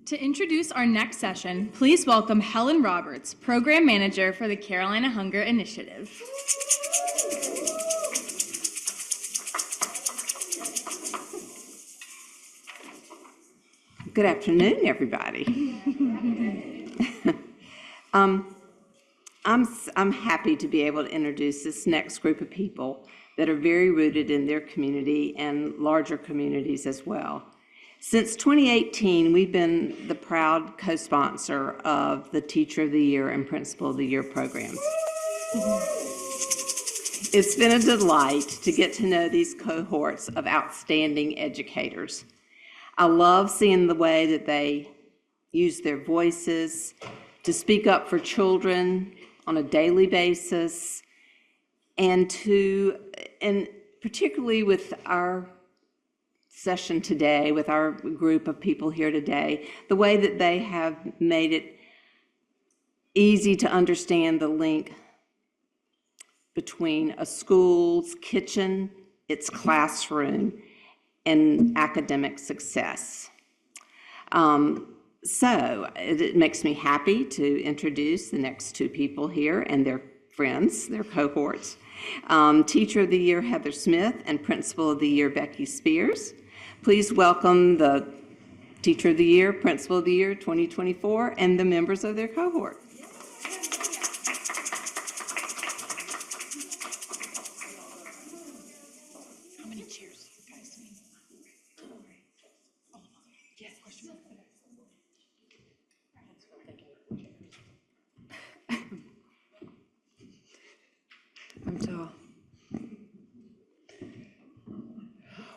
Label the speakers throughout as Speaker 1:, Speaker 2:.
Speaker 1: To introduce our next session, please welcome Helen Roberts, Program Manager for the Carolina Hunger Initiative.
Speaker 2: Good afternoon, everybody. I'm happy to be able to introduce this next group of people that are very rooted in their community and larger communities as well. Since 2018, we've been the proud co-sponsor of the Teacher of the Year and Principal of the Year programs. It's been a delight to get to know these cohorts of outstanding educators. I love seeing the way that they use their voices to speak up for children on a daily basis, and particularly with our session today, with our group of people here today, the way that they have made it easy to understand the link between a school's kitchen, its classroom, and academic success. So it makes me happy to introduce the next two people here and their friends, their cohorts. Teacher of the Year, Heather Smith, and Principal of the Year, Becky Spears. Please welcome the Teacher of the Year, Principal of the Year 2024, and the members of their cohort.
Speaker 1: How many cheers, guys? Yes, question. I'm tall.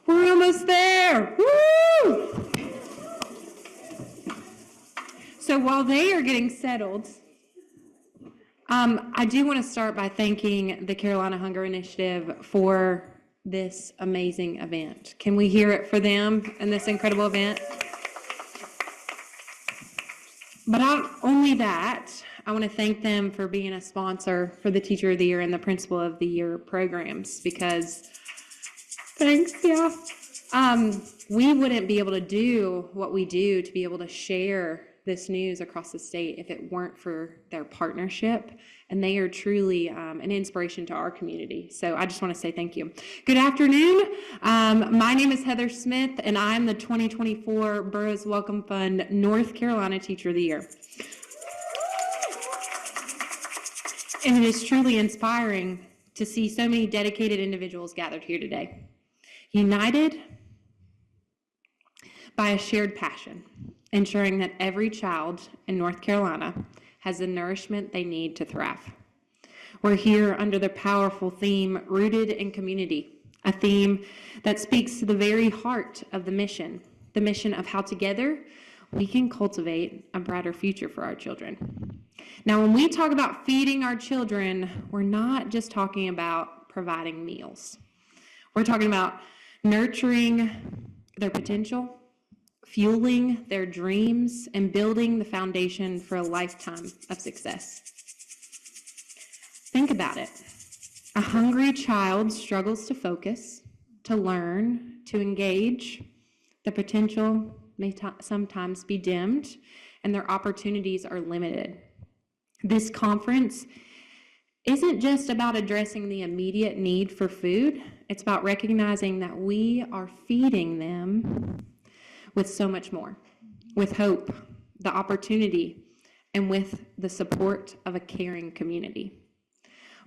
Speaker 1: We're almost there. Woo! So while they are getting settled, I do want to start by thanking the Carolina Hunger Initiative for this amazing event. Can we hear it for them and this incredible event? But not only that, I want to thank them for being a sponsor for the Teacher of the Year and the Principal of the Year programs, because thanks, yeah. We wouldn't be able to do what we do to be able to share this news across the state if it weren't for their partnership, and they are truly an inspiration to our community. So I just want to say thank you. Good afternoon. My name is Heather Smith, and I'm the 2024 Burroughs Welcome Fund North Carolina Teacher of the Year. And it is truly inspiring to see so many dedicated individuals gathered here today, united by a shared passion, ensuring that every child in North Carolina has the nourishment they need to thrive. We're here under the powerful theme, Rooted in Community, a theme that speaks to the very heart of the mission of how together we can cultivate a brighter future for our children. Now, when we talk about feeding our children, we're not just talking about providing meals. We're talking about nurturing their potential, fueling their dreams, and building the foundation for a lifetime of success. Think about it. A hungry child struggles to focus, to learn, to engage. The potential may sometimes be dimmed, and their opportunities are limited. This conference isn't just about addressing the immediate need for food. It's about recognizing that we are feeding them with so much more, with hope, the opportunity, and with the support of a caring community.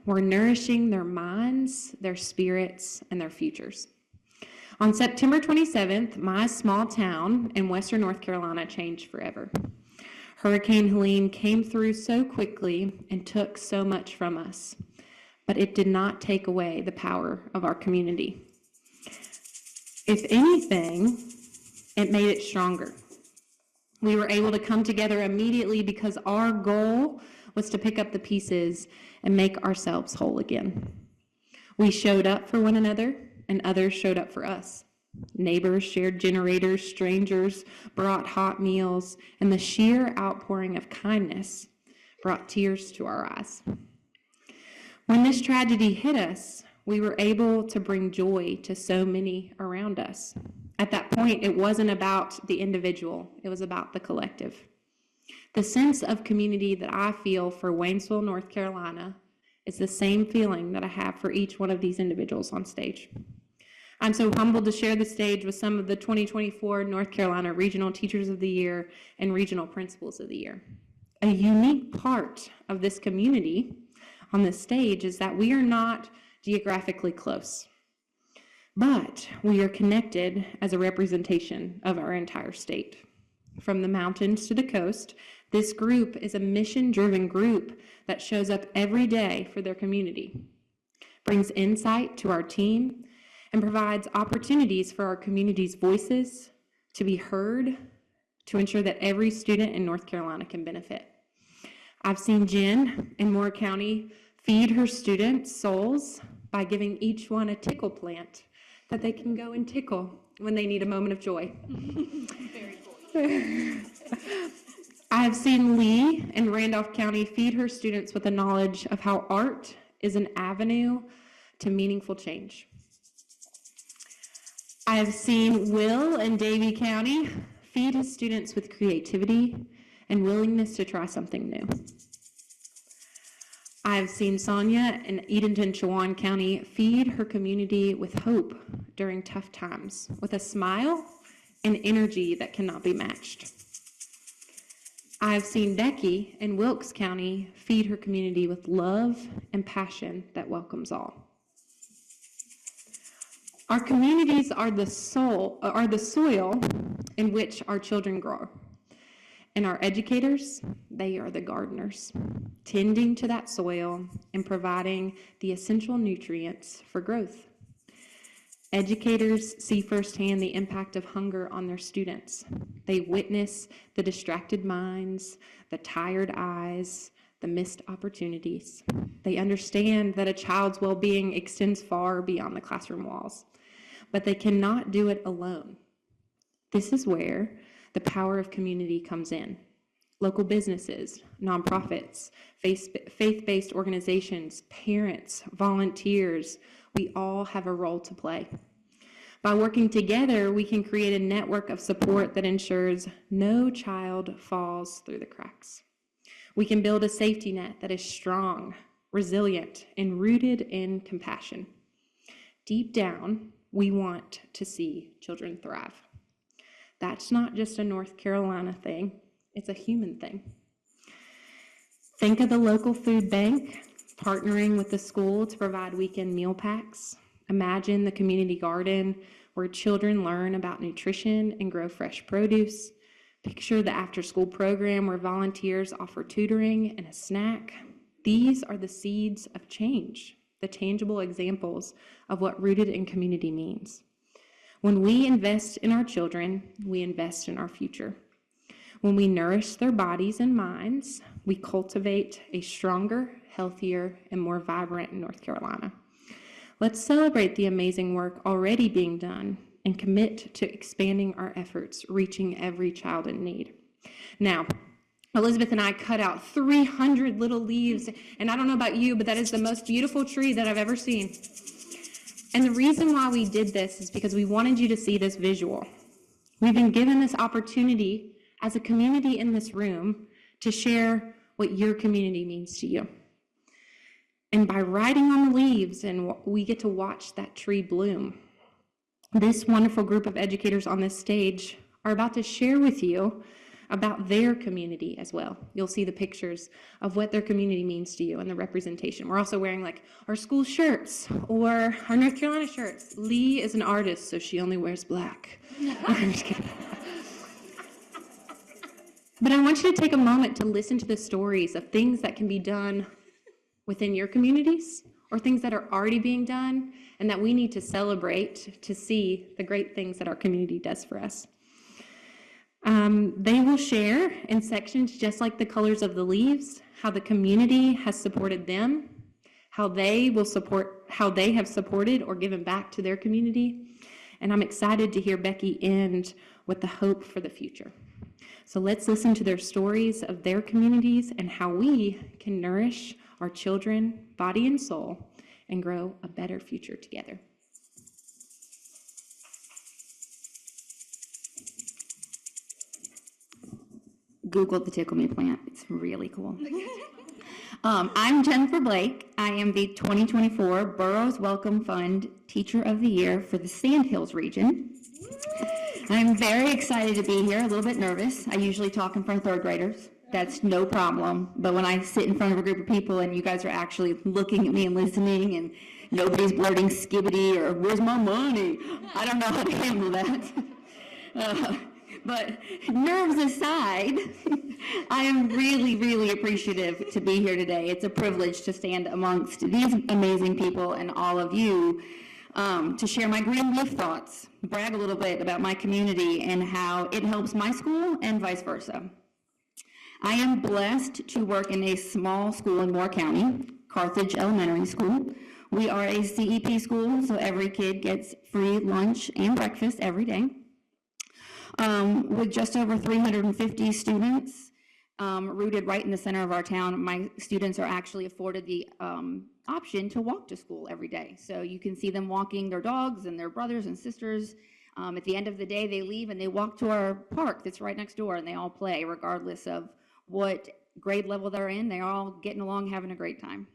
Speaker 1: We're nourishing their minds, their spirits, and their futures. On September 27th, my small town in Western North Carolina changed forever. Hurricane Helene came through so quickly and took so much from us, but it did not take away the power of our community. If anything, it made it stronger. We were able to come together immediately because our goal was to pick up the pieces and make ourselves whole again. We showed up for one another, and others showed up for us. Neighbors shared generators, strangers brought hot meals, and the sheer outpouring of kindness brought tears to our eyes. When this tragedy hit us, we were able to bring joy to so many around us. At that point, it wasn't about the individual, it was about the collective. The sense of community that I feel for Waynesville, North Carolina, is the same feeling that I have for each one of these individuals on stage. I'm so humbled to share the stage with some of the 2024 North Carolina Regional Teachers of the Year and Regional Principals of the Year. A unique part of this community on this stage is that we are not geographically close, but we are connected as a representation of our entire state. From the mountains to the coast, this group is a mission-driven group that shows up every day for their community, brings insight to our team, and provides opportunities for our community's voices to be heard to ensure that every student in North Carolina can benefit. I've seen Jen in Moore County feed her students' souls by giving each one a tickle plant that they can go and tickle when they need a moment of joy. Very cool. I have seen Lee in Randolph County feed her students with the knowledge of how art is an avenue to meaningful change. I have seen Will in Davie County feed his students with creativity and willingness to try something new. I have seen Sonia in Edenton-Chowan County feed her community with hope during tough times, with a smile and energy that cannot be matched. I have seen Becky in Wilkes County feed her community with love and passion that welcomes all. Our communities are the soil in which our children grow. And our educators, they are the gardeners, tending to that soil and providing the essential nutrients for growth. Educators see firsthand the impact of hunger on their students. They witness the distracted minds, the tired eyes, the missed opportunities. They understand that a child's well-being extends far beyond the classroom walls, but they cannot do it alone. This is where the power of community comes in. Local businesses, nonprofits, faith-based organizations, parents, volunteers, we all have a role to play. By working together, we can create a network of support that ensures no child falls through the cracks. We can build a safety net that is strong, resilient, and rooted in compassion. Deep down, we want to see children thrive. That's not just a North Carolina thing, it's a human thing. Think of the local food bank partnering with the school to provide weekend meal packs. Imagine the community garden where children learn about nutrition and grow fresh produce. Picture the after-school program where volunteers offer tutoring and a snack. These are the seeds of change, the tangible examples of what rooted in community means. When we invest in our children, we invest in our future. When we nourish their bodies and minds, we cultivate a stronger, healthier, and more vibrant North Carolina. Let's celebrate the amazing work already being done and commit to expanding our efforts, reaching every child in need. Now, Elizabeth and I cut out 300 little leaves, and I don't know about you, but that is the most beautiful tree that I've ever seen. And the reason why we did this is because we wanted you to see this visual. We've been given this opportunity as a community in this room to share what your community means to you. And by writing on the leaves, and we get to watch that tree bloom. This wonderful group of educators on this stage are about to share with you about their community as well. You'll see the pictures of what their community means to you and the representation. We're also wearing like our school shirts or our North Carolina shirts. Lee is an artist, so she only wears black. I'm just kidding. But I want you to take a moment to listen to the stories of things that can be done within your communities or things that are already being done and that we need to celebrate to see the great things that our community does for us. They will share in sections just like the colors of the leaves, how the community has supported them, how they have supported or given back to their community. And I'm excited to hear Becky end with the hope for the future. So let's listen to their stories of their communities and how we can nourish our children, body and soul, and grow a better future together.
Speaker 3: Google the Tickle Me plant. It's really cool. I'm Jennifer Blake. I am the 2024 Burroughs Welcome Fund Teacher of the Year for the Sandhills region. I'm very excited to be here, a little bit nervous. I usually talk in front of third graders. That's no problem. But when I sit in front of a group of people and you guys are actually looking at me and listening and nobody's blurting skibbity or where's my money, I don't know how to handle that. But nerves aside, I am really, really appreciative to be here today. It's a privilege to stand amongst these amazing people and all of you to share my green leaf thoughts, brag a little bit about my community and how it helps my school and vice versa. I am blessed to work in a small school in Moore County, Carthage Elementary School. We are a CEP school, so every kid gets free lunch and breakfast every day. With just over 350 students, rooted right in the center of our town, my students are actually afforded the option to walk to school every day. So you can see them walking their dogs and their brothers and sisters. At the end of the day, they leave and they walk to our park that's right next door, and they all play regardless of what grade level they're in. They're all getting along, having a great time.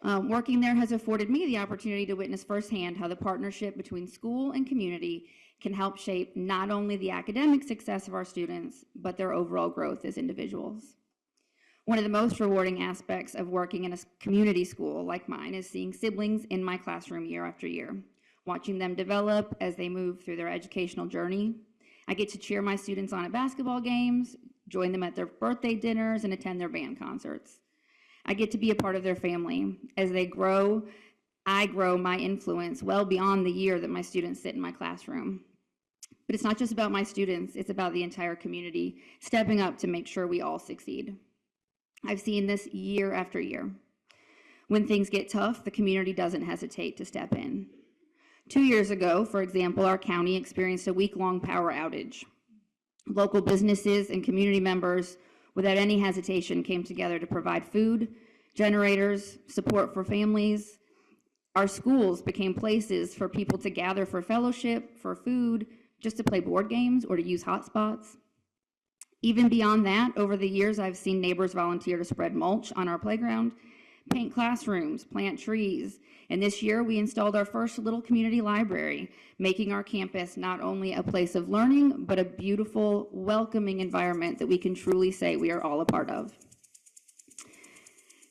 Speaker 3: Working there has afforded me the opportunity to witness firsthand how the partnership between school and community can help shape not only the academic success of our students, but their overall growth as individuals. One of the most rewarding aspects of working in a community school like mine is seeing siblings in my classroom year after year, watching them develop as they move through their educational journey. I get to cheer my students on at basketball games, join them at their birthday dinners, and attend their band concerts. I get to be a part of their family. As they grow, I grow my influence well beyond the year that my students sit in my classroom. But it's not just about my students, it's about the entire community stepping up to make sure we all succeed. I've seen this year after year. When things get tough, the community doesn't hesitate to step in. 2 years ago, for example, our county experienced a week-long power outage. Local businesses and community members, without any hesitation, came together to provide food, generators, support for families. Our schools became places for people to gather for fellowship, for food, just to play board games or to use hotspots. Even beyond that, over the years, I've seen neighbors volunteer to spread mulch on our playground, paint classrooms, plant trees, and this year we installed our first little community library, making our campus not only a place of learning, but a beautiful, welcoming environment that we can truly say we are all a part of.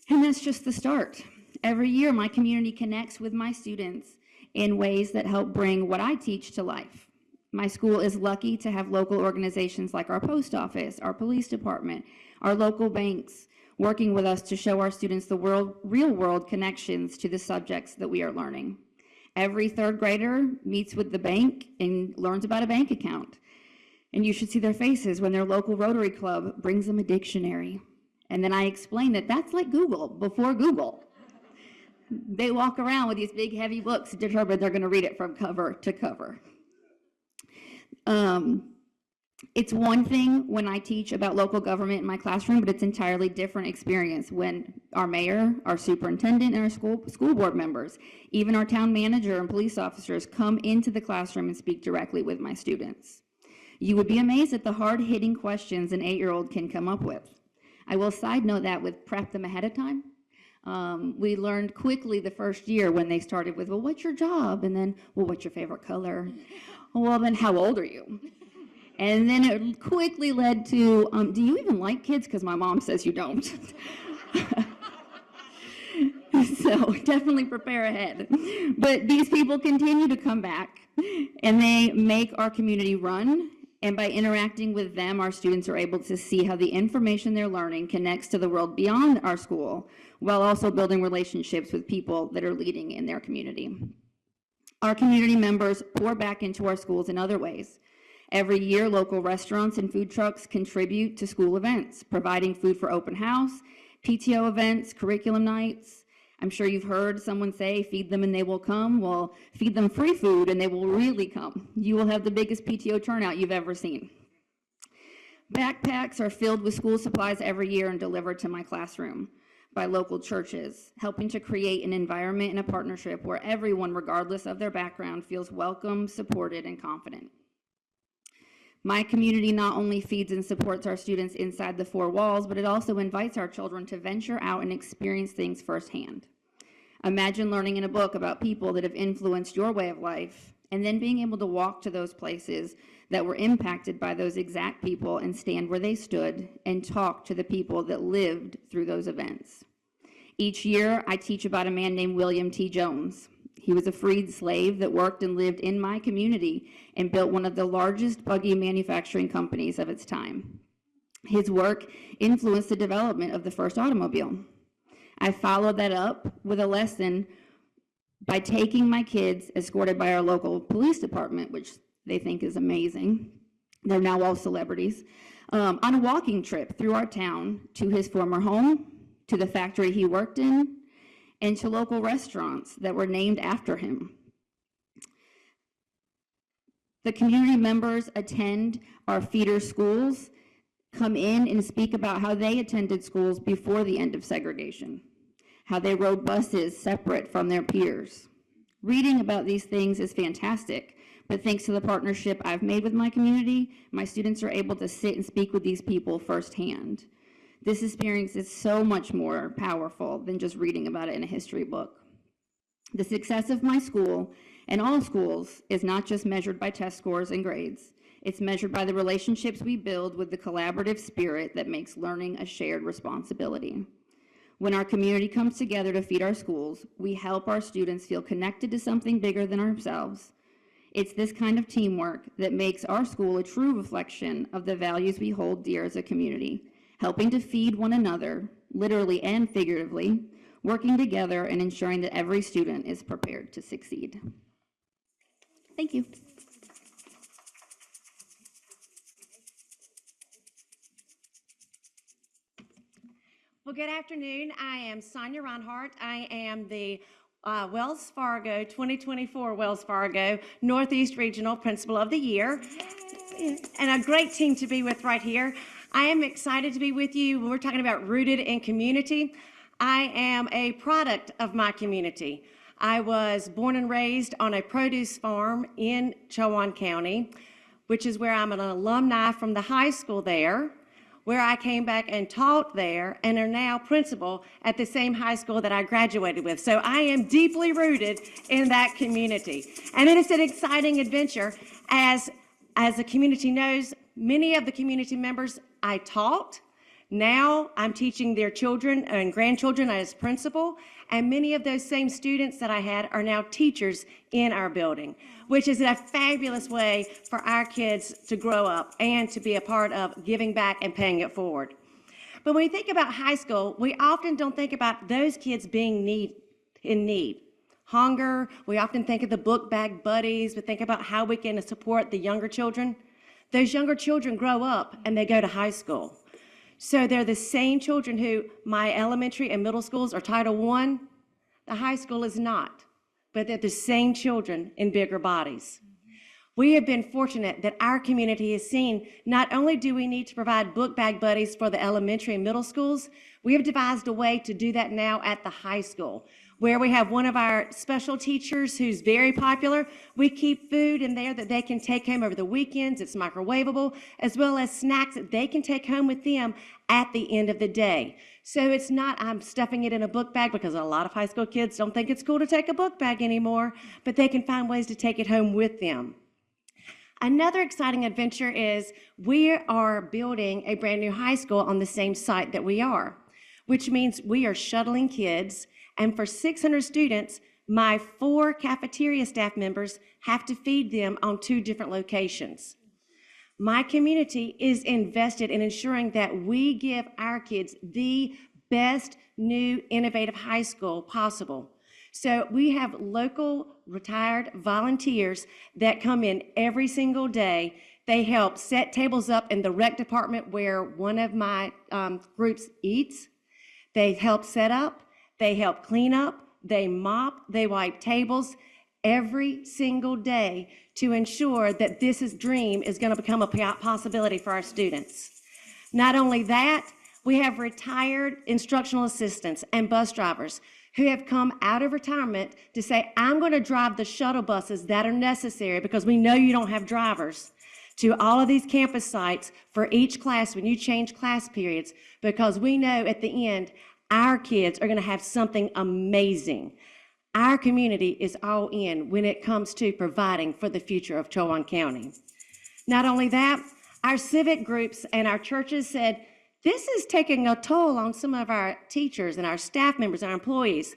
Speaker 3: And that's just the start. Every year, my community connects with my students in ways that help bring what I teach to life. My school is lucky to have local organizations like our post office, our police department, our local banks, working with us to show our students the real-world connections to the subjects that we are learning. Every third grader meets with the bank and learns about a bank account. And you should see their faces when their local Rotary Club brings them a dictionary. And then I explain that that's like Google before Google. They walk around with these big, heavy books determined they're going to read it from cover to cover. It's one thing when I teach about local government in my classroom, but it's an entirely different experience when our mayor, our superintendent, and our school board members, even our town manager and police officers come into the classroom and speak directly with my students. You would be amazed at the hard-hitting questions an 8-year-old can come up with. I will side note that with prep them ahead of time. We learned quickly the first year when they started with, well, what's your job? And then, well, what's your favorite color? Well, then how old are you? And then it quickly led to, do you even like kids? Because my mom says you don't. So definitely prepare ahead. But these people continue to come back, and they make our community run. And by interacting with them, our students are able to see how the information they're learning connects to the world beyond our school, while also building relationships with people that are leading in their community. Our community members pour back into our schools in other ways. Every year, local restaurants and food trucks contribute to school events, providing food for open house, PTO events, curriculum nights. I'm sure you've heard someone say, feed them and they will come. Well, feed them free food and they will really come. You will have the biggest PTO turnout you've ever seen. Backpacks are filled with school supplies every year and delivered to my classroom by local churches, helping to create an environment and a partnership where everyone, regardless of their background, feels welcome, supported, and confident. My community not only feeds and supports our students inside the four walls, but it also invites our children to venture out and experience things firsthand. Imagine learning in a book about people that have influenced your way of life, and then being able to walk to those places that were impacted by those exact people and stand where they stood and talk to the people that lived through those events. Each year, I teach about a man named William T. Jones. He was a freed slave that worked and lived in my community and built one of the largest buggy manufacturing companies of its time. His work influenced the development of the first automobile. I followed that up with a lesson by taking my kids, escorted by our local police department, which they think is amazing. They're now all celebrities, on a walking trip through our town to his former home, to the factory he worked in, and to local restaurants that were named after him. The community members attend our feeder schools, come in and speak about how they attended schools before the end of segregation, how they rode buses separate from their peers. Reading about these things is fantastic, but thanks to the partnership I've made with my community, my students are able to sit and speak with these people firsthand. This experience is so much more powerful than just reading about it in a history book. The success of my school and all schools is not just measured by test scores and grades. It's measured by the relationships we build with the collaborative spirit that makes learning a shared responsibility. When our community comes together to feed our schools, we help our students feel connected to something bigger than ourselves. It's this kind of teamwork that makes our school a true reflection of the values we hold dear as a community. Helping to feed one another, literally and figuratively, working together and ensuring that every student is prepared to succeed. Thank you.
Speaker 4: Well, good afternoon. I am Sonia Reinhardt. I am the Wells Fargo 2024 Wells Fargo Northeast Regional Principal of the Year, and a great team to be with right here. I am excited to be with you when we're talking about rooted in community. I am a product of my community. I was born and raised on a produce farm in Chowan County, which is where I'm an alumni from the high school there, where I came back and taught there and are now principal at the same high school that I graduated with. So I am deeply rooted in that community. And it is an exciting adventure. As the community knows, many of the community members I taught, now I'm teaching their children and grandchildren as principal, and many of those same students that I had are now teachers in our building, which is a fabulous way for our kids to grow up and to be a part of giving back and paying it forward. But when we think about high school, we often don't think about those kids being in need. Hunger, we often think of the book bag buddies, we think about how we can support the younger children. Those younger children grow up and they go to high school. So they're the same children who my elementary and middle schools are Title I. The high school is not, but they're the same children in bigger bodies. We have been fortunate that our community has seen not only do we need to provide book bag buddies for the elementary and middle schools, we have devised a way to do that now at the high school, where we have one of our special teachers who's very popular. We keep food in there that they can take home over the weekends. It's microwavable, as well as snacks that they can take home with them at the end of the day. So it's not I'm stuffing it in a book bag, because a lot of high school kids don't think it's cool to take a book bag anymore, but they can find ways to take it home with them. Another exciting adventure is we are building a brand new high school on the same site that we are, which means we are shuttling kids. And for 600 students, my 4 cafeteria staff members have to feed them on 2 different locations. My community is invested in ensuring that we give our kids the best new innovative high school possible. So we have local retired volunteers that come in every single day. They help set tables up in the rec department where one of my groups eats. They help set up. They help clean up, they mop, they wipe tables every single day to ensure that this dream is going to become a possibility for our students. Not only that, we have retired instructional assistants and bus drivers who have come out of retirement to say, I'm going to drive the shuttle buses that are necessary because we know you don't have drivers. to all of these campus sites for each class when you change class periods, because we know at the end, our kids are going to have something amazing. Our community is all in when it comes to providing for the future of Chowan County. Not only that, our civic groups and our churches said, this is taking a toll on some of our teachers and our staff members, our employees.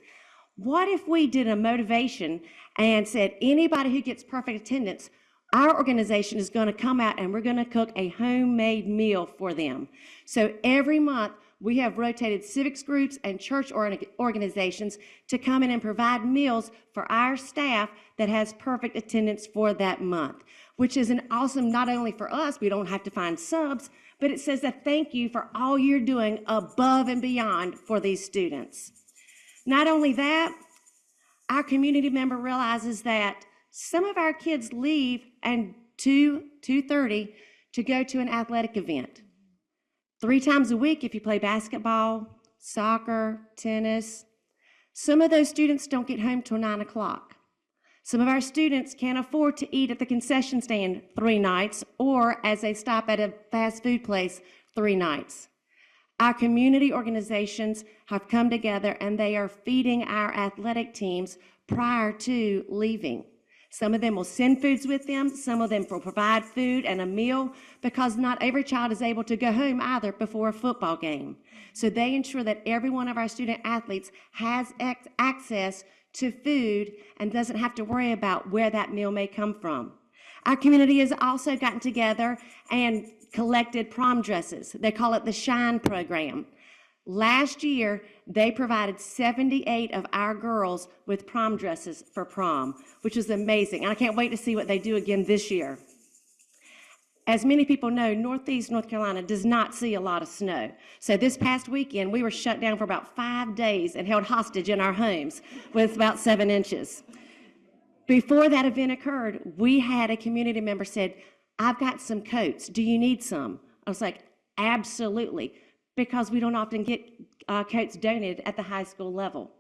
Speaker 4: What if we did a motivation and said, anybody who gets perfect attendance, our organization is going to come out and we're going to cook a homemade meal for them. So every month, we have rotated civics groups and church organizations to come in and provide meals for our staff that has perfect attendance for that month, which is an awesome, not only for us, we don't have to find subs, but it says a thank you for all you're doing above and beyond for these students. Not only that, our community member realizes that some of our kids leave and 2:30 to go to an athletic event. 3 times a week if you play basketball, soccer, tennis. Some of those students don't get home till 9 o'clock. Some of our students can't afford to eat at the concession stand 3 nights or as they stop at a fast food place 3 nights. Our community organizations have come together and they are feeding our athletic teams prior to leaving. Some of them will send foods with them. Some of them will provide food and a meal because not every child is able to go home either before a football game. So they ensure that every one of our student athletes has access to food and doesn't have to worry about where that meal may come from. Our community has also gotten together and collected prom dresses. They call it the Shine program. Last year, they provided 78 of our girls with prom dresses for prom, which is amazing. And I can't wait to see what they do again this year. As many people know, Northeast North Carolina does not see a lot of snow. So this past weekend, we were shut down for about 5 days and held hostage in our homes with about 7 inches. Before that event occurred, we had a community member said, I've got some coats. Do you need some? I was like, absolutely, because we don't often get coats donated at the high school level.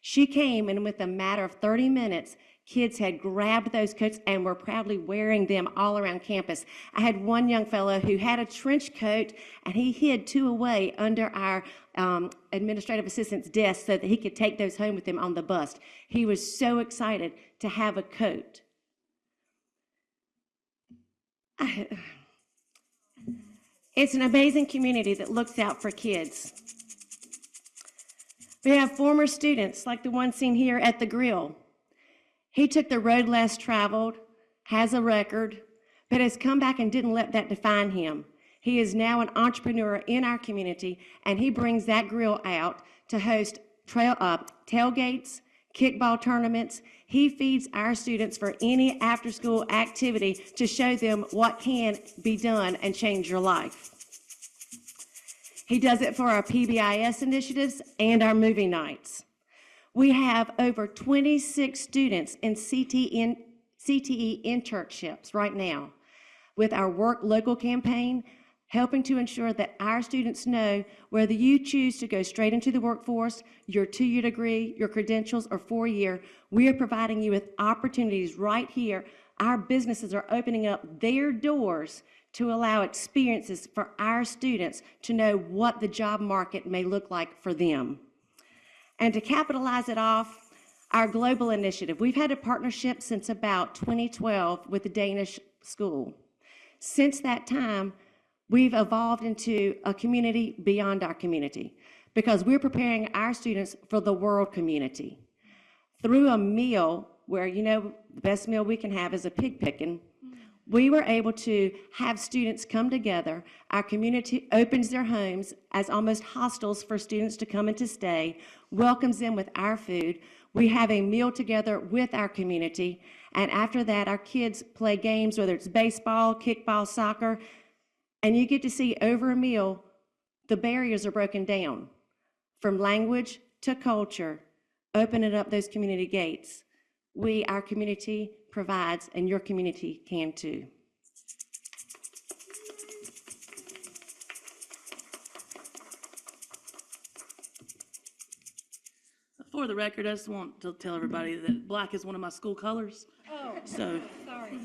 Speaker 4: She came, and with a matter of 30 minutes, kids had grabbed those coats and were proudly wearing them all around campus. I had one young fellow who had a trench coat, and he hid 2 away under our administrative assistant's desk so that he could take those home with him on the bus. He was so excited to have a coat. It's an amazing community that looks out for kids. We have former students like the one seen here at the grill. He took the road less traveled, has a record, but has come back and didn't let that define him. He is now an entrepreneur in our community, and he brings that grill out to host tailgates, kickball tournaments. He feeds our students for any after-school activity to show them what can be done and change your life. He does it for our PBIS initiatives and our movie nights. We have over 26 students in CTE internships right now with our Work Local campaign, helping to ensure that our students know whether you choose to go straight into the workforce, your 2-year degree, your credentials, or 4-year, we are providing you with opportunities right here. Our businesses are opening up their doors to allow experiences for our students to know what the job market may look like for them. And to capitalize it off, our global initiative. We've had a partnership since about 2012 with the Danish School. Since that time, we've evolved into a community beyond our community because we're preparing our students for the world community. Through a meal where, the best meal we can have is a pig picking, we were able to have students come together. Our community opens their homes as almost hostels for students to come and to stay, welcomes them with our food. We have a meal together with our community, and after that, our kids play games, whether it's baseball, kickball, soccer, and you get to see over a meal, the barriers are broken down from language to culture, opening up those community gates. Our community provides, and your community can too.
Speaker 5: For the record, I just want to tell everybody that black is one of my school colors.
Speaker 4: Oh,
Speaker 5: So,
Speaker 4: sorry.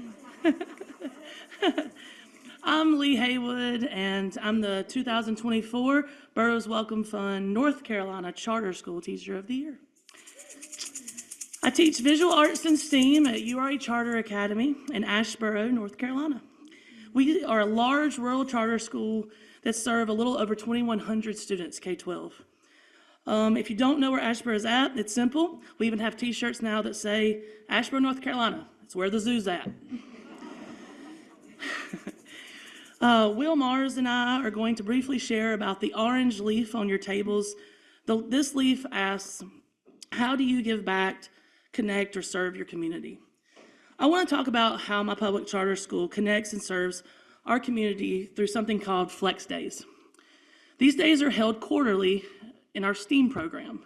Speaker 5: I'm Lee Haywood, and I'm the 2024 Burroughs Welcome Fund North Carolina Charter School Teacher of the Year. I teach visual arts and STEAM at URA Charter Academy in Asheboro, North Carolina. We are a large rural charter school that serve a little over 2,100 students, K-12. If you don't know where Asheboro is at, it's simple. We even have t-shirts now that say, Asheboro, North Carolina. It's where the zoo's at. Will Mars and I are going to briefly share about the orange leaf on your tables. This leaf asks, how do you give back, connect, or serve your community? I want to talk about how my public charter school connects and serves our community through something called Flex Days. These days are held quarterly in our STEAM program.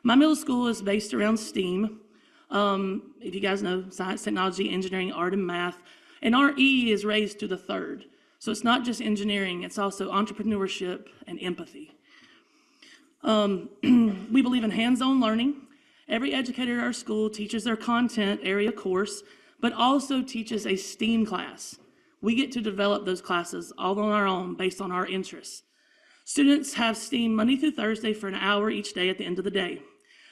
Speaker 5: My middle school is based around STEAM. If you guys know science, technology, engineering, art, and math, and our E is raised to the third. So it's not just engineering, it's also entrepreneurship and empathy. We believe in hands-on learning. Every educator at our school teaches their content area course, but also teaches a STEAM class. We get to develop those classes all on our own based on our interests. Students have STEAM Monday through Thursday for an hour each day at the end of the day.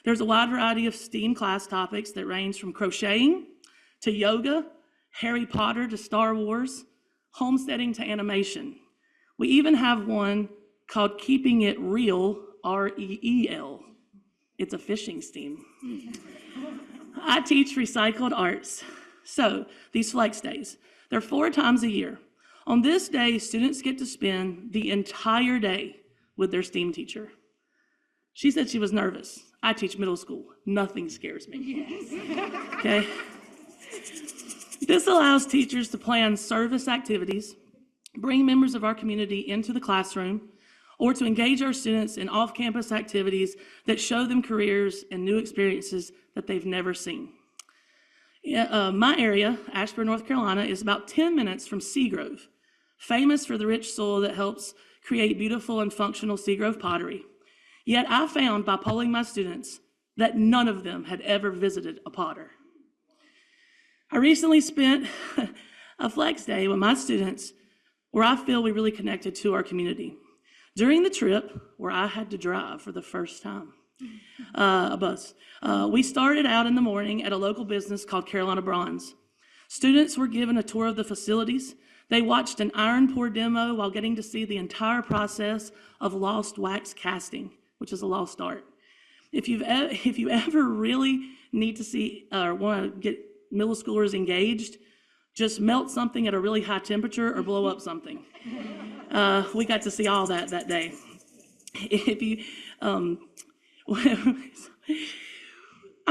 Speaker 5: There's a wide variety of STEAM class topics that range from crocheting to yoga, Harry Potter to Star Wars, homesteading to animation. We even have one called Keeping It Real, R-E-E-L. It's a fishing STEAM. I teach recycled arts. So these Flex Days, they're 4 times a year. On this day, students get to spend the entire day with their STEAM teacher. She said she was nervous. I teach middle school. Nothing scares me. Okay? This allows teachers to plan service activities, bring members of our community into the classroom, or to engage our students in off-campus activities that show them careers and new experiences that they've never seen. My area, Asheboro, North Carolina, is about 10 minutes from Seagrove, famous for the rich soil that helps create beautiful and functional Seagrove pottery. Yet I found by polling my students that none of them had ever visited a potter. I recently spent a Flex Day with my students where I feel we really connected to our community. During the trip, where I had to drive for the first time, a bus, we started out in the morning at a local business called Carolina Bronze. Students were given a tour of the facilities. They watched an iron pour demo while getting to see the entire process of lost wax casting, which is a lost art. If you ever really need to see or want to get middle schoolers engaged, just melt something at a really high temperature or blow up something. We got to see all that day. If you, I'm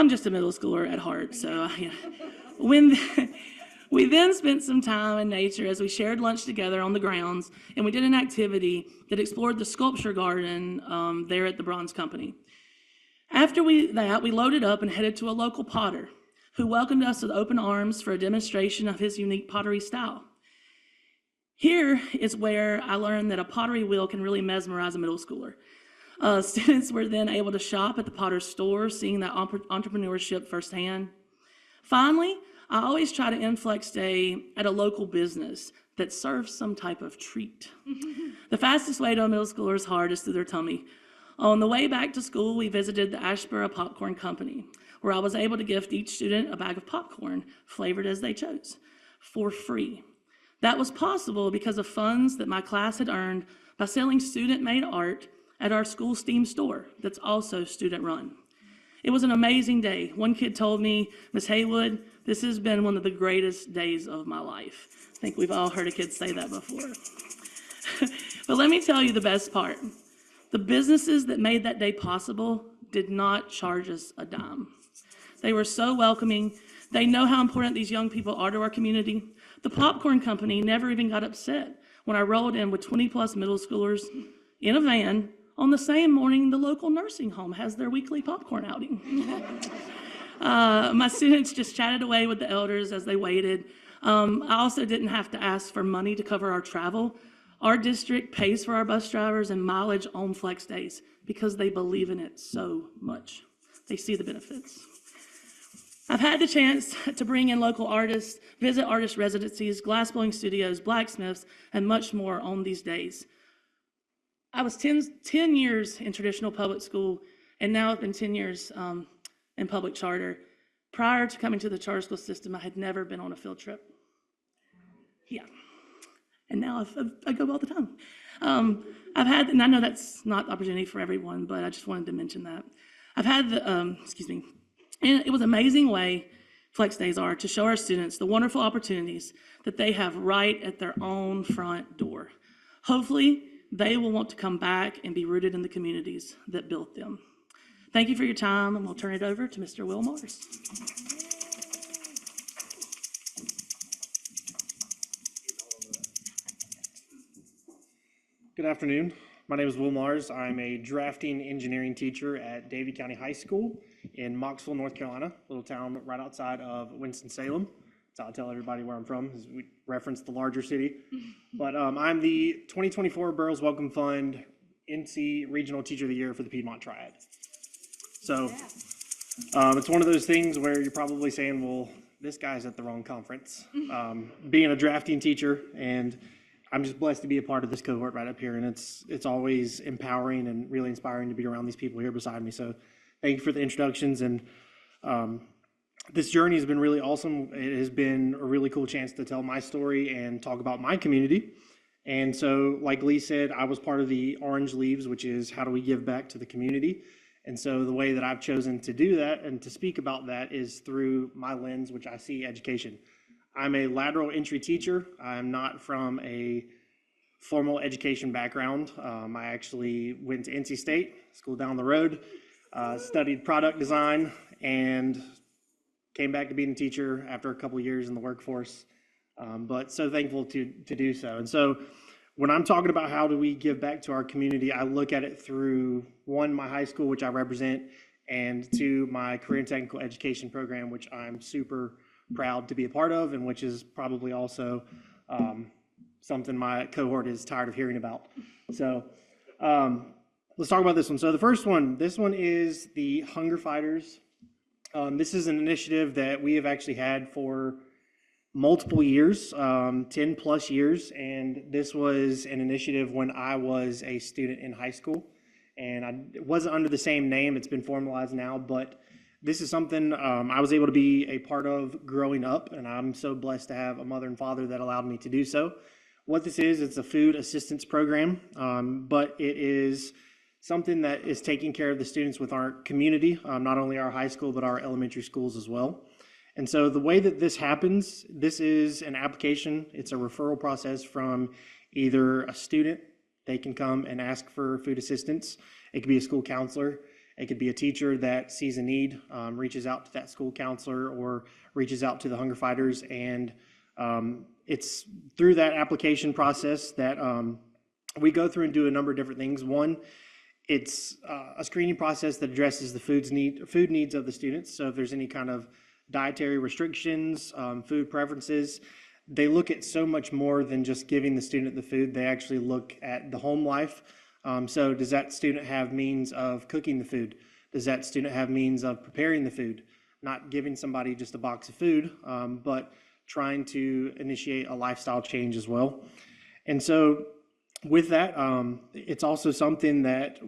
Speaker 5: just a middle schooler at heart, so we then spent some time in nature as we shared lunch together on the grounds, and we did an activity that explored the sculpture garden there at the Bronze Company. After we loaded up and headed to a local potter who welcomed us with open arms for a demonstration of his unique pottery style. Here is where I learned that a pottery wheel can really mesmerize a middle schooler. Students were then able to shop at the potter's store, seeing that entrepreneurship firsthand. Finally, I always try to end Flex Day at a local business that serves some type of treat. The fastest way to a middle schooler's heart is through their tummy. On the way back to school, we visited the Asheboro Popcorn Company, where I was able to gift each student a bag of popcorn, flavored as they chose, for free. That was possible because of funds that my class had earned by selling student-made art at our school STEAM store that's also student-run. It was an amazing day. One kid told me, Ms. Haywood, this has been one of the greatest days of my life. I think we've all heard a kid say that before. But let me tell you the best part. The businesses that made that day possible did not charge us a dime. They were so welcoming. They know how important these young people are to our community. The popcorn company never even got upset when I rolled in with 20+ middle schoolers in a van on the same morning the local nursing home has their weekly popcorn outing. My students just chatted away with the elders as they waited. I also didn't have to ask for money to cover our travel. Our district pays for our bus drivers and mileage on Flex Days because they believe in it so much. They see the benefits. I've had the chance to bring in local artists, visit artist residencies, glassblowing studios, blacksmiths, and much more on these days. I was 10 years in traditional public school, and now I've been 10 years in public charter. Prior to coming to the charter school system, I had never been on a field trip. Yeah, and now I go all the time. I've had, and I know that's not the opportunity for everyone, but I just wanted to mention that. I've had the, and it was an amazing way Flex Days are to show our students the wonderful opportunities that they have right at their own front door. Hopefully, they will want to come back and be rooted in the communities that built them. Thank you for your time, and we'll turn it over to Mr. Will Mars.
Speaker 6: Good afternoon. My name is Will Mars. I'm a drafting engineering teacher at Davie County High School in Mocksville, North Carolina, a little town right outside of Winston-Salem. That's how I tell everybody where I'm from, as we reference the larger city. But I'm the 2024 Burroughs Welcome Fund NC Regional Teacher of the Year for the Piedmont Triad. So it's one of those things where you're probably saying, well, this guy's at the wrong conference. Being a drafting teacher, and I'm just blessed to be a part of this cohort right up here, and it's always empowering and really inspiring to be around these people here beside me. So thank you for the introductions, and this journey has been really awesome. It has been a really cool chance to tell my story and talk about my community. And so, like Lee said, I was part of the Orange Leaves, which is how do we give back to the community. And so the way that I've chosen to do that and to speak about that is through my lens, which I see education. I'm a lateral entry teacher. I'm not from a formal education background. I actually went to NC State, school down the road, studied product design, and came back to being a teacher after a couple years in the workforce. But so thankful to do so. And so when I'm talking about how do we give back to our community, I look at it through, one, my high school, which I represent, and two, my career and technical education program, which I'm super proud to be a part of, and which is probably also something my cohort is tired of hearing about. So let's talk about this one. So the first one, this one is the Hunger Fighters. This is an initiative that we have actually had for multiple years, 10 plus years, and this was an initiative when I was a student in high school, and it wasn't under the same name. It's been formalized now, but this is something I was able to be a part of growing up, and I'm so blessed to have a mother and father that allowed me to do so. What this is, it's a food assistance program, but it is something that is taking care of the students with our community, not only our high school, but our elementary schools as well. And so the way that this happens, this is an application. It's a referral process from either a student. They can come and ask for food assistance. It could be a school counselor. It could be a teacher that sees a need, reaches out to that school counselor or reaches out to the Hunger Fighters. And it's through that application process that we go through and do a number of different things. One, it's a screening process that addresses the food needs of the students. So if there's any kind of dietary restrictions, food preferences, they look at so much more than just giving the student the food. They actually look at the home life. So does that student have means of cooking the food? Does that student have means of preparing the food? Not giving somebody just a box of food, but trying to initiate a lifestyle change as well. And so with that, it's also something that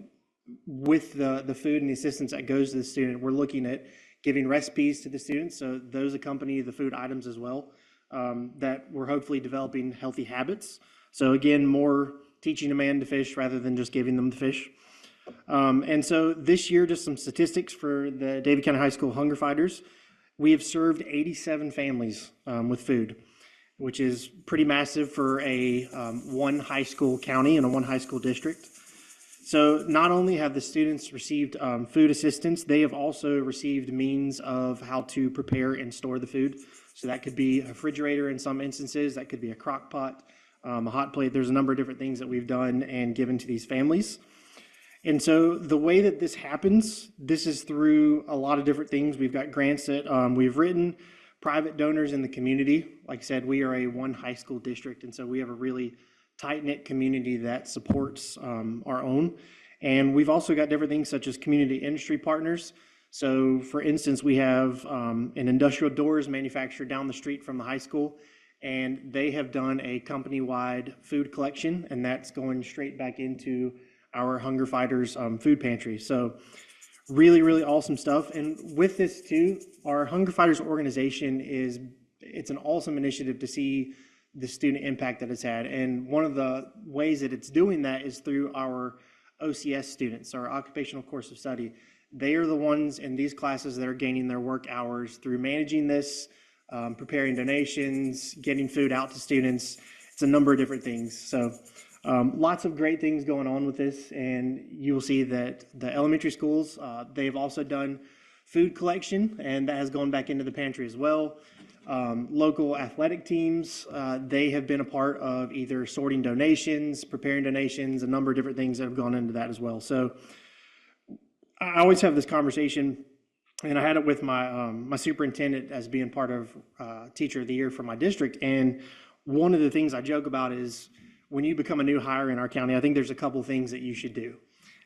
Speaker 6: with the food and the assistance that goes to the student, we're looking at giving recipes to the students. So those accompany the food items as well, that we're hopefully developing healthy habits. So again, more teaching a man to fish rather than just giving them the fish. And so this year, just some statistics for the Davie County High School Hunger Fighters. We have served 87 families with food, which is pretty massive for a one high school county and a one high school district. So not only have the students received food assistance, they have also received means of how to prepare and store the food. So that could be a refrigerator in some instances, that could be a crock pot, a hot plate. There's a number of different things that we've done and given to these families. And so the way that this happens, this is through a lot of different things. We've got grants that we've written, private donors in the community. Like I said, we are a one high school district, and so we have a really tight-knit community that supports our own. And we've also got different things such as community industry partners. So for instance, we have an industrial doors manufacturer down the street from the high school, and they have done a company-wide food collection, and that's going straight back into our Hunger Fighters food pantry. So really, really awesome stuff. And with this too, our Hunger Fighters organization it's an awesome initiative to see the student impact that it's had. And one of the ways that it's doing that is through our OCS students, our Occupational Course of Study. They are the ones in these classes that are gaining their work hours through managing this, preparing donations, getting food out to students. It's a number of different things. So lots of great things going on with this, and you will see that the elementary schools, they've also done food collection, and that has gone back into the pantry as well. Local athletic teams, they have been a part of either sorting donations, preparing donations, a number of different things that have gone into that as well. So I always have this conversation, and I had it with my superintendent as being part of Teacher of the Year for my district. And one of the things I joke about is when you become a new hire in our county, I think there's a couple things that you should do.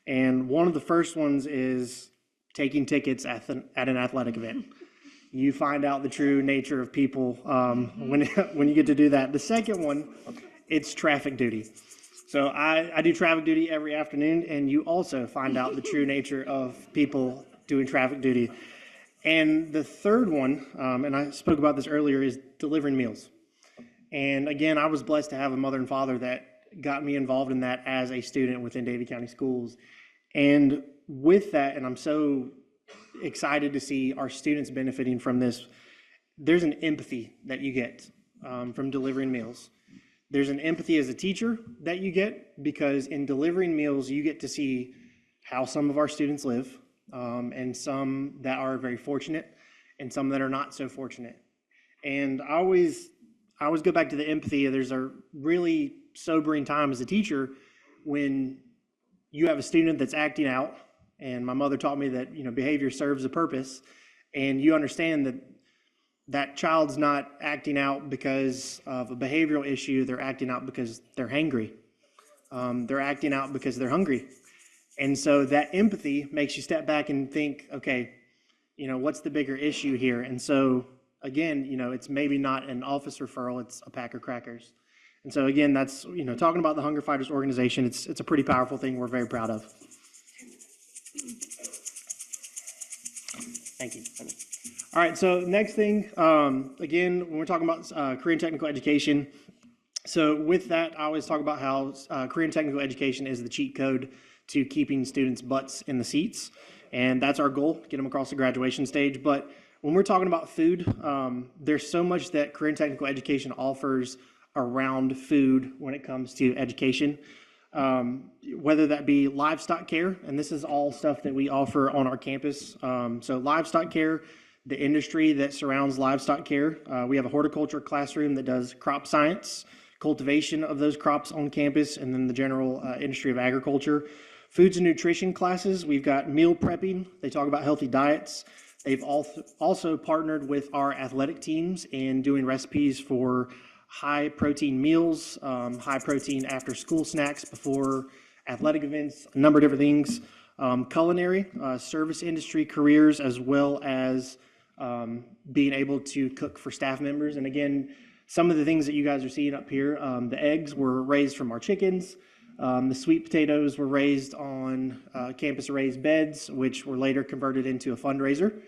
Speaker 6: And one of the first ones is taking tickets at an athletic event. You find out the true nature of people when you get to do that. The second one, it's traffic duty. So I do traffic duty every afternoon, and you also find out the true nature of people doing traffic duty. And the third one, and I spoke about this earlier, is delivering meals. And again, I was blessed to have a mother and father that got me involved in that as a student within Davie County Schools. And with that, and I'm so excited to see our students benefiting from this, there's an empathy that you get from delivering meals. There's an empathy as a teacher that you get, because in delivering meals, you get to see how some of our students live, and some that are very fortunate and some that are not so fortunate. And I always go back to the empathy. There's a really sobering time as a teacher when you have a student that's acting out, and my mother taught me that, behavior serves a purpose, and you understand that that child's not acting out because of a behavioral issue. They're acting out because they're hangry. They're acting out because they're hungry. And so that empathy makes you step back and think, okay, what's the bigger issue here? And so again, it's maybe not an office referral, it's a pack of crackers. And so again, that's, talking about the Hunger Fighters organization, it's a pretty powerful thing we're very proud of. Thank you. All right, so next thing, again, when we're talking about career and technical education, so with that, I always talk about how career and technical education is the cheat code to keeping students' butts in the seats. And that's our goal, get them across the graduation stage. But when we're talking about food, there's so much that career and technical education offers around food when it comes to education, whether that be livestock care, and this is all stuff that we offer on our campus. So livestock care, the industry that surrounds livestock care. We have a horticulture classroom that does crop science, cultivation of those crops on campus, and then the general industry of agriculture. Foods and nutrition classes, we've got meal prepping. They talk about healthy diets. They've also partnered with our athletic teams in doing recipes for high protein meals, high protein after school snacks before athletic events, a number of different things. Culinary, service industry careers, as well as being able to cook for staff members. And again, some of the things that you guys are seeing up here, the eggs were raised from our chickens. The sweet potatoes were raised on campus raised beds, which were later converted into a fundraiser.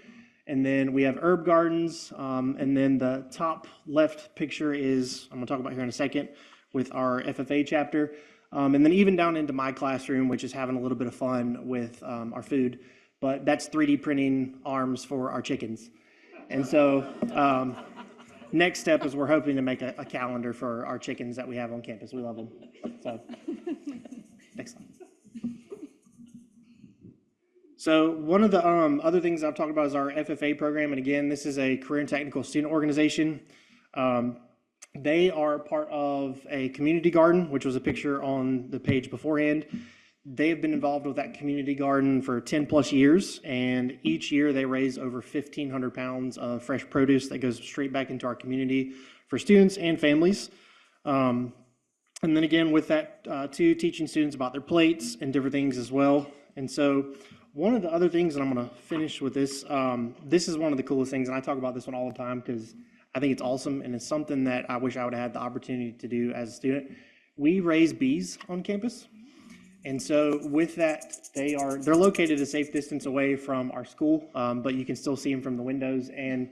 Speaker 6: And then we have herb gardens. And then the top left picture is, I'm gonna talk about here in a second, with our FFA chapter. And then even down into my classroom, which is having a little bit of fun with our food, but that's 3D printing arms for our chickens. And so next step is we're hoping to make a calendar for our chickens that we have on campus. We love them. So next slide. So one of the other things I've talked about is our FFA program. And again, this is a career and technical student organization. They are part of a community garden, which was a picture on the page beforehand. They have been involved with that community garden for 10 plus years, and each year they raise over 1,500 pounds of fresh produce that goes straight back into our community for students and families. And then again with that too, teaching students about their plates and different things as well. And so One of the other things, and I'm going to finish with this, this is one of the coolest things, and I talk about this one all the time because I think it's awesome, and it's something that I wish I would have had the opportunity to do as a student. We raise bees on campus, and so with that, they're located a safe distance away from our school, but you can still see them from the windows, and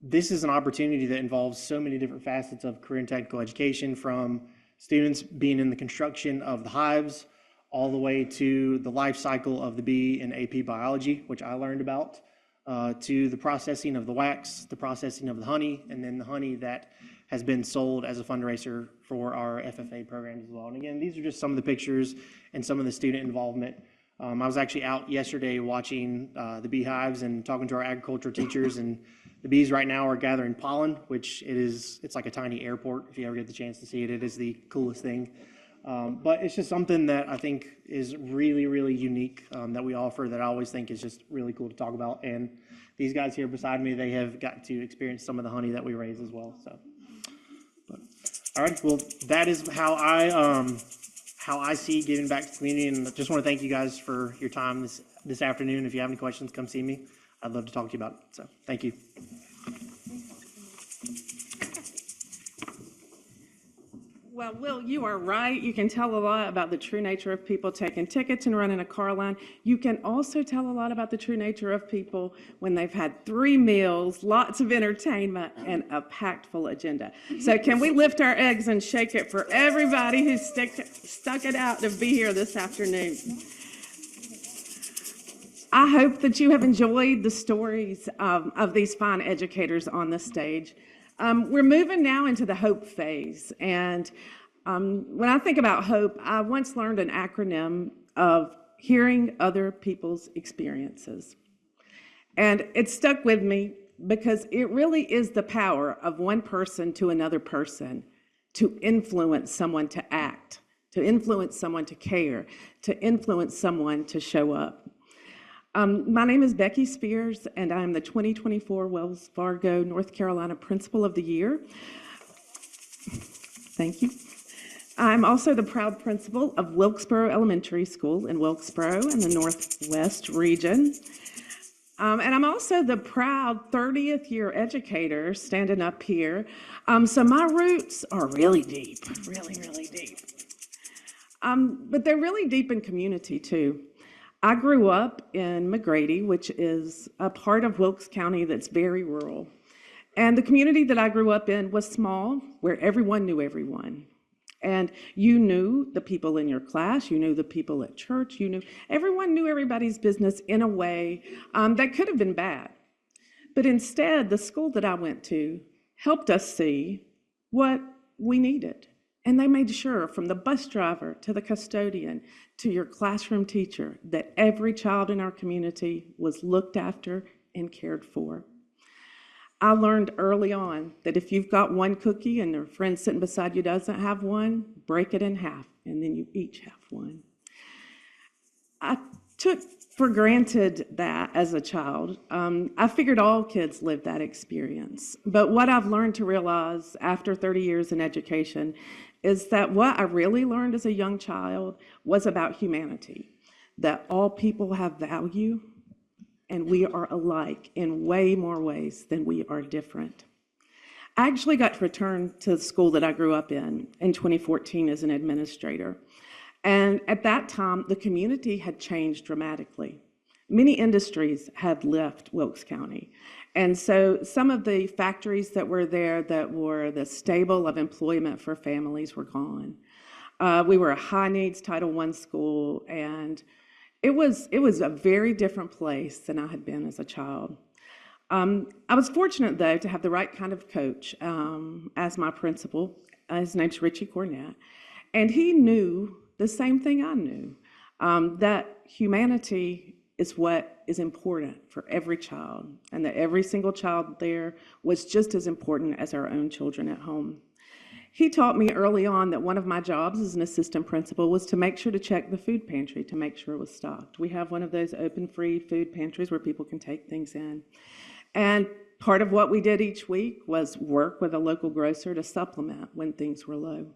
Speaker 6: this is an opportunity that involves so many different facets of career and technical education, from students being in the construction of the hives, all the way to the life cycle of the bee in AP biology, which I learned about, to the processing of the wax, the processing of the honey, and then the honey that has been sold as a fundraiser for our FFA programs as well. And again, these are just some of the pictures and some of the student involvement. I was actually out yesterday watching the beehives and talking to our agriculture teachers, and the bees right now are gathering pollen, which it's like a tiny airport. If you ever get the chance to see it, it is the coolest thing. But it's just something that I think is really, really unique that we offer, that I always think is just really cool to talk about. And these guys here beside me, they have got to experience some of the honey that we raise as well. So, all right, well, that is how I see giving back to the community. And I just want to thank you guys for your time this afternoon. If you have any questions, come see me. I'd love to talk to you about it. So, thank you.
Speaker 7: Well, Will, you are right. You can tell a lot about the true nature of people taking tickets and running a car line. You can also tell a lot about the true nature of people when they've had 3 meals, lots of entertainment, and a packed full agenda. So can we lift our eggs and shake it for everybody who stuck it out to be here this afternoon? I hope that you have enjoyed the stories of these fine educators on the stage. We're moving now into the hope phase. And when I think about hope, I once learned an acronym of hearing other people's experiences. And it stuck with me because it really is the power of one person to another person to influence someone to act, to influence someone to care, to influence someone to show up. My name is Becky Spears, and I'm the 2024 Wells Fargo, North Carolina Principal of the Year. Thank you. I'm also the proud principal of Wilkesboro Elementary School in Wilkesboro in the Northwest region. And I'm also the proud 30th year educator standing up here. So my roots are really deep, really, really deep. But they're really deep in community too. I grew up in McGrady, which is a part of Wilkes County that's very rural. And the community that I grew up in was small, where everyone knew everyone. And you knew the people in your class, you knew the people at church, everyone knew everybody's business in a way that could have been bad. But instead, the school that I went to helped us see what we needed. And they made sure, from the bus driver to the custodian to your classroom teacher, that every child in our community was looked after and cared for. I learned early on that if you've got one cookie and your friend sitting beside you doesn't have one, break it in half, and then you each have one. I took for granted that as a child. I figured all kids lived that experience. But what I've learned to realize after 30 years in education is that what I really learned as a young child was about humanity, that all people have value and we are alike in way more ways than we are different. I actually got to return to the school that I grew up in 2014 as an administrator. And at that time, the community had changed dramatically. Many industries had left Wilkes County. And so some of the factories that were there that were the stable of employment for families were gone. We were a high needs Title I school, and it was a very different place than I had been as a child. I was fortunate, though, to have the right kind of coach as my principal. His name's Richie Cornett. And he knew the same thing I knew, that humanity is what is important for every child, and that every single child there was just as important as our own children at home. He taught me early on that one of my jobs as an assistant principal was to make sure to check the food pantry to make sure it was stocked. We have one of those open free food pantries where people can take things in. And part of what we did each week was work with a local grocer to supplement when things were low.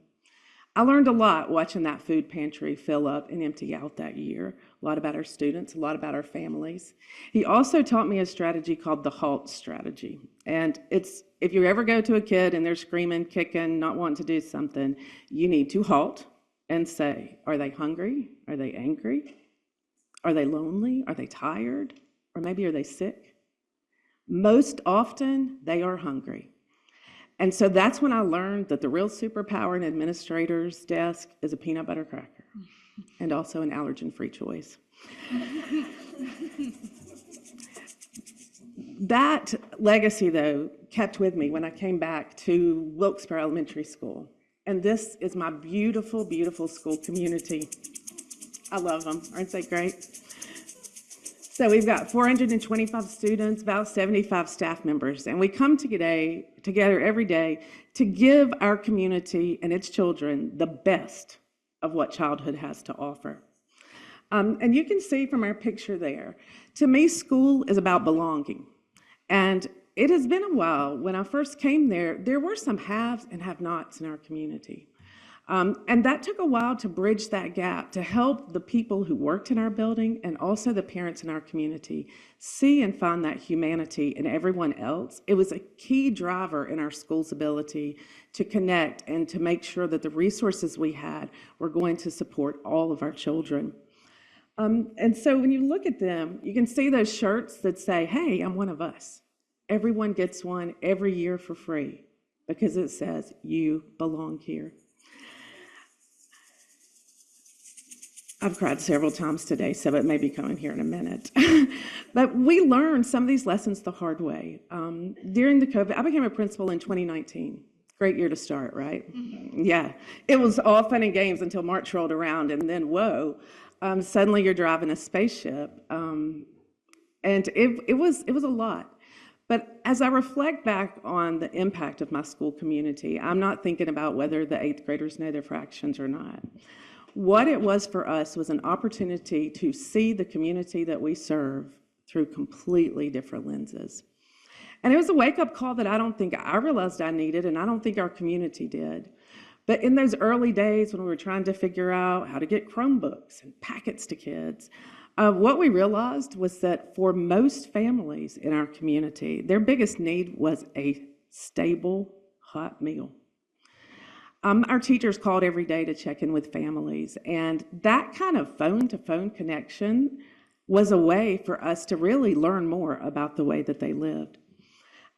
Speaker 7: I learned a lot watching that food pantry fill up and empty out that year. A lot about our students, a lot about our families. He also taught me a strategy called the HALT strategy. And it's, if you ever go to a kid and they're screaming, kicking, not wanting to do something, you need to halt and say, are they hungry? Are they angry? Are they lonely? Are they tired? Or maybe are they sick? Most often, they are hungry. And so that's when I learned that the real superpower in an administrator's desk is a peanut butter cracker and also an allergen-free choice. That legacy, though, kept with me when I came back to Wilkesboro Elementary School. And this is my beautiful, beautiful school community. I love them. Aren't they great? So we've got 425 students, about 75 staff members, and we come together every day to give our community and its children the best of what childhood has to offer. And you can see from our picture there, to me, school is about belonging. And it has been a while. When I first came there were some haves and have-nots in our community. And that took a while to bridge that gap, to help the people who worked in our building and also the parents in our community see and find that humanity in everyone else. It was a key driver in our school's ability to connect and to make sure that the resources we had were going to support all of our children. And so when you look at them, you can see those shirts that say, hey, I'm one of us. Everyone gets one every year for free because it says you belong here. I've cried several times today, so it may be coming here in a minute. But we learned some of these lessons the hard way. During the COVID, I became a principal in 2019. Great year to start, right? Mm-hmm. Yeah. It was all fun and games until March rolled around, and then, whoa, suddenly you're driving a spaceship. And it was a lot. But as I reflect back on the impact of my school community, I'm not thinking about whether the 8th graders know their fractions or not. What it was for us was an opportunity to see the community that we serve through completely different lenses. And it was a wake-up call that I don't think I realized I needed, and I don't think our community did. But in those early days when we were trying to figure out how to get Chromebooks and packets to kids, what we realized was that for most families in our community, their biggest need was a stable, hot meal. Our teachers called every day to check in with families, and that kind of phone-to-phone connection was a way for us to really learn more about the way that they lived.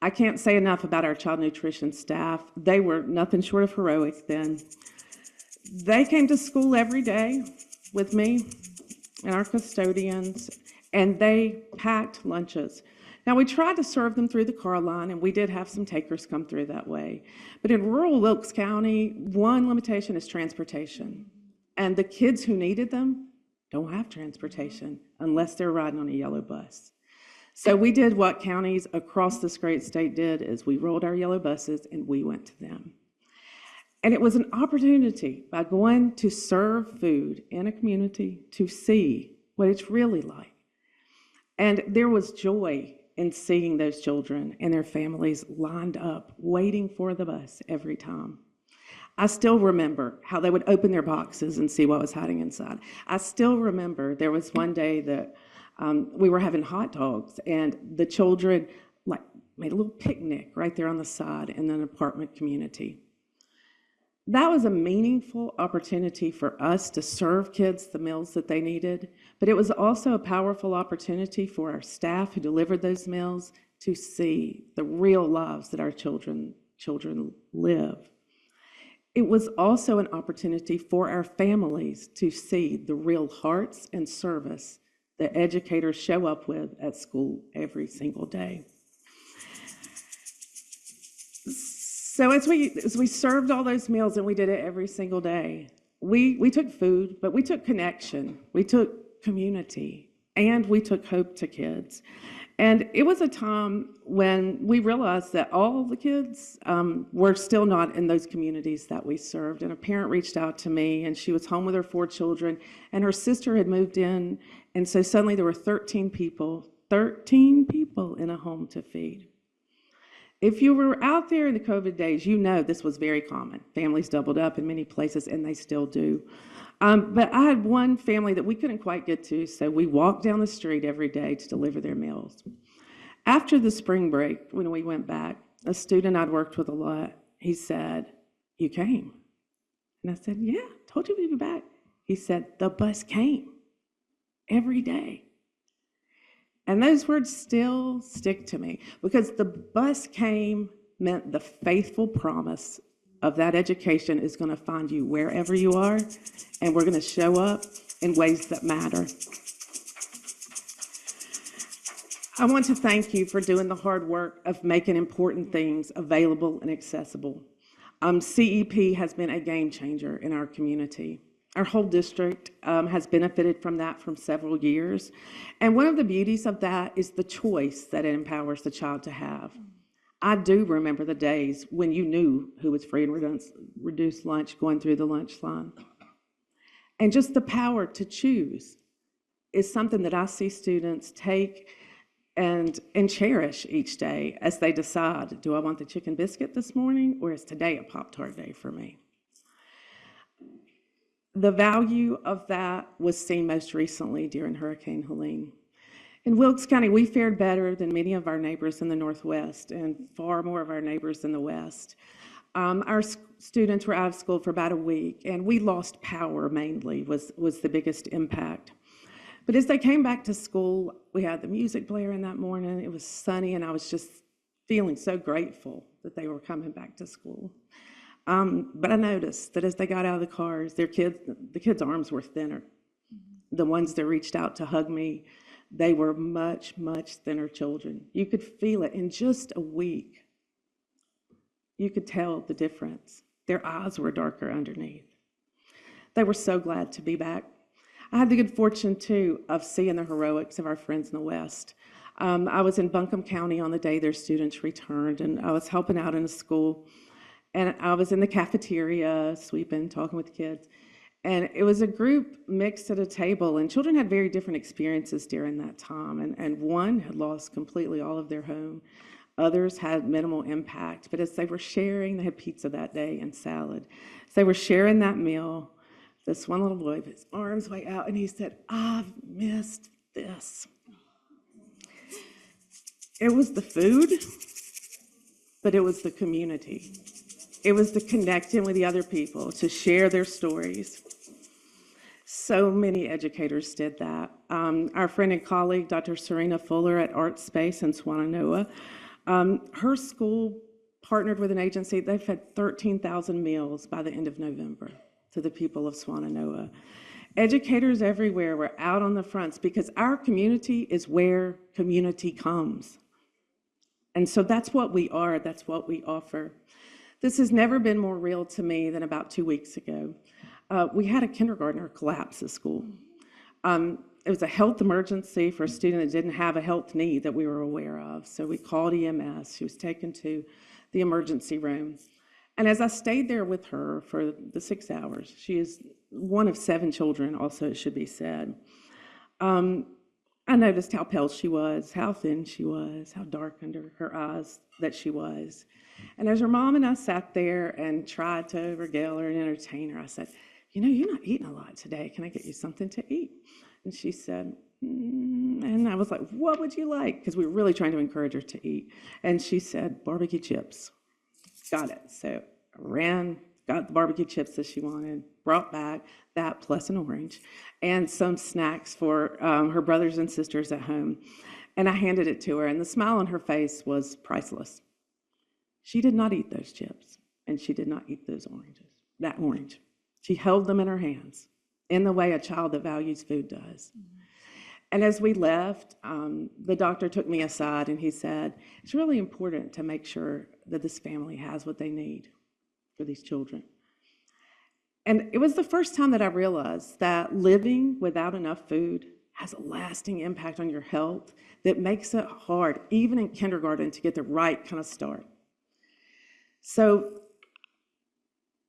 Speaker 7: I can't say enough about our child nutrition staff. They were nothing short of heroic then. They came to school every day with me and our custodians, and they packed lunches. Now, we tried to serve them through the car line, and we did have some takers come through that way. But in rural Wilkes County, one limitation is transportation. And the kids who needed them don't have transportation unless they're riding on a yellow bus. So we did what counties across this great state did, is we rolled our yellow buses and we went to them. And it was an opportunity by going to serve food in a community to see what it's really like. And there was joy in seeing those children and their families lined up, waiting for the bus every time. I still remember how they would open their boxes and see what was hiding inside. I still remember there was one day that we were having hot dogs, and the children made a little picnic right there on the side in an apartment community. That was a meaningful opportunity for us to serve kids the meals that they needed, but it was also a powerful opportunity for our staff who delivered those meals to see the real lives that our children live. It was also an opportunity for our families to see the real hearts and service that educators show up with at school every single day. So as we served all those meals, and we did it every single day, we took food, but we took connection, we took community, and we took hope to kids. And it was a time when we realized that all the kids were still not in those communities that we served. And a parent reached out to me, and she was home with her 4 children, and her sister had moved in. And so suddenly there were 13 people in a home to feed. If you were out there in the COVID days, you know this was very common. Families doubled up in many places, and they still do. But I had one family that we couldn't quite get to, so we walked down the street every day to deliver their meals. After the spring break, when we went back, a student I'd worked with a lot, he said, "You came?" And I said, "Yeah, told you we'd be back." He said, "The bus came every day." And those words still stick to me because the bus came meant the faithful promise of that education is going to find you wherever you are, and we're going to show up in ways that matter. I want to thank you for doing the hard work of making important things available and accessible. CEP has been a game changer in our community. Our whole district has benefited from that for several years. And one of the beauties of that is the choice that it empowers the child to have. I do remember the days when you knew who was free and reduced lunch going through the lunch line. And just the power to choose is something that I see students take and cherish each day as they decide, do I want the chicken biscuit this morning, or is today a Pop-Tart day for me? The value of that was seen most recently during Hurricane Helene. In Wilkes County, we fared better than many of our neighbors in the Northwest and far more of our neighbors in the West. Our students were out of school for about a week, and we lost power mainly was the biggest impact. But as they came back to school, we had the music blaring that morning. It was sunny, and I was just feeling so grateful that they were coming back to school. But I noticed that as they got out of the cars, the kids' arms were thinner. The ones that reached out to hug me, they were much, much thinner children. You could feel it in just a week. You could tell the difference. Their eyes were darker underneath. They were so glad to be back. I had the good fortune, too, of seeing the heroics of our friends in the West. I was in Buncombe County on the day their students returned, and I was helping out in a school. And I was in the cafeteria, sweeping, talking with kids. And it was a group mixed at a table, and children had very different experiences during that time. And one had lost completely all of their home. Others had minimal impact. But as they were sharing, they had pizza that day and salad. As they were sharing that meal, this one little boy, his arms way out, and he said, "I've missed this." It was the food, but it was the community. It was the connecting with the other people to share their stories. So many educators did that. Our friend and colleague, Dr. Serena Fuller at Art Space in Swannanoa, her school partnered with an agency. They fed 13,000 meals by the end of November to the people of Swannanoa. Educators everywhere were out on the fronts because our community is where community comes. And so that's what we are, that's what we offer. This has never been more real to me than about 2 weeks ago. We had a kindergartner collapse at school. It was a health emergency for a student that didn't have a health need that we were aware of. So we called EMS. She was taken to the emergency room. And as I stayed there with her for the 6 hours, she is one of 7 children, also it should be said. I noticed how pale she was, how thin she was, how dark under her eyes that she was. And as her mom and I sat there and tried to regale her and entertain her, I said, "You know, you're not eating a lot today. Can I get you something to eat?" And she said, and I was like, "What would you like?" Because we were really trying to encourage her to eat. And she said, "Barbecue chips." Got it. So I ran, got the barbecue chips that she wanted, brought back that plus an orange, and some snacks for her brothers and sisters at home. And I handed it to her, and the smile on her face was priceless. She did not eat those chips, and she did not eat those oranges, that orange. She held them in her hands in the way a child that values food does. And as we left, the doctor took me aside and he said, "It's really important to make sure that this family has what they need for these children." And it was the first time that I realized that living without enough food has a lasting impact on your health that makes it hard, even in kindergarten, to get the right kind of start. So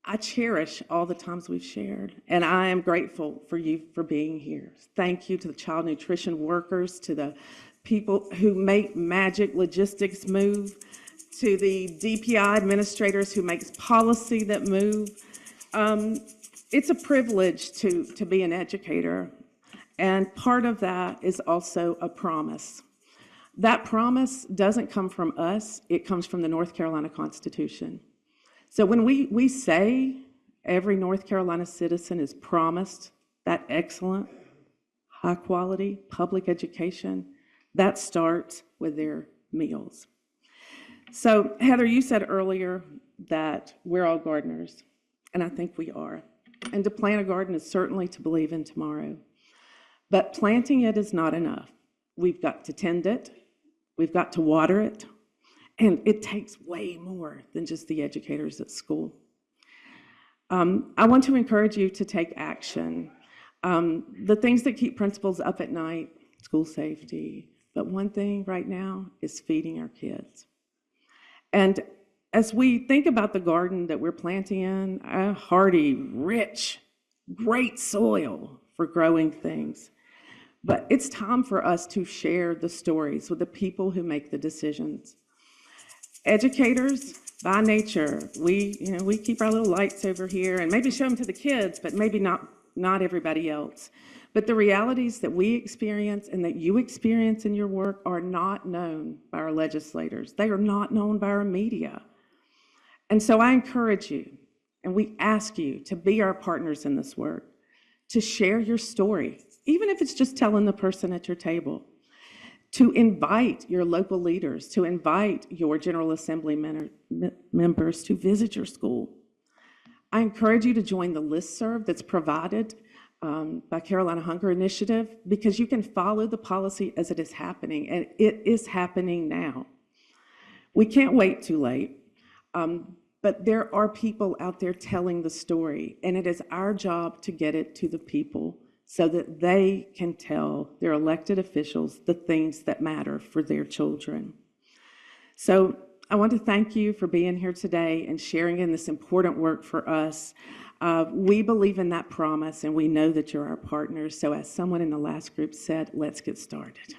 Speaker 7: I cherish all the times we've shared, and I am grateful for you for being here. Thank you to the child nutrition workers, to the people who make magic logistics move. to the DPI administrators who makes policy that move. It's a privilege to be an educator, and part of that is also a promise. That promise doesn't come from us, it comes from the North Carolina Constitution. So when we say every North Carolina citizen is promised that excellent, high-quality public education, that starts with their meals. So Heather, you said earlier that we're all gardeners, and I think we are. And to plant a garden is certainly to believe in tomorrow. But planting it is not enough. We've got to tend it, we've got to water it, and it takes way more than just the educators at school. I want to encourage you to take action. The things that keep principals up at night, school safety, but one thing right now is feeding our kids. And as we think about the garden that we're planting in, a hardy, rich, great soil for growing things. But it's time for us to share the stories with the people who make the decisions. Educators, by nature, we keep our little lights over here and maybe show them to the kids, but maybe not everybody else. But the realities that we experience and that you experience in your work are not known by our legislators. They are not known by our media. And so I encourage you, and we ask you to be our partners in this work, to share your story, even if it's just telling the person at your table, to invite your local leaders, to invite your General Assembly members to visit your school. I encourage you to join the listserv that's provided by Carolina Hunger Initiative, because you can follow the policy as it is happening, and it is happening now. We can't wait too late, but there are people out there telling the story, and it is our job to get it to the people so that they can tell their elected officials the things that matter for their children. So I want to thank you for being here today and sharing in this important work for us. We believe in that promise, and we know that you're our partners. So as someone in the last group said, let's get started.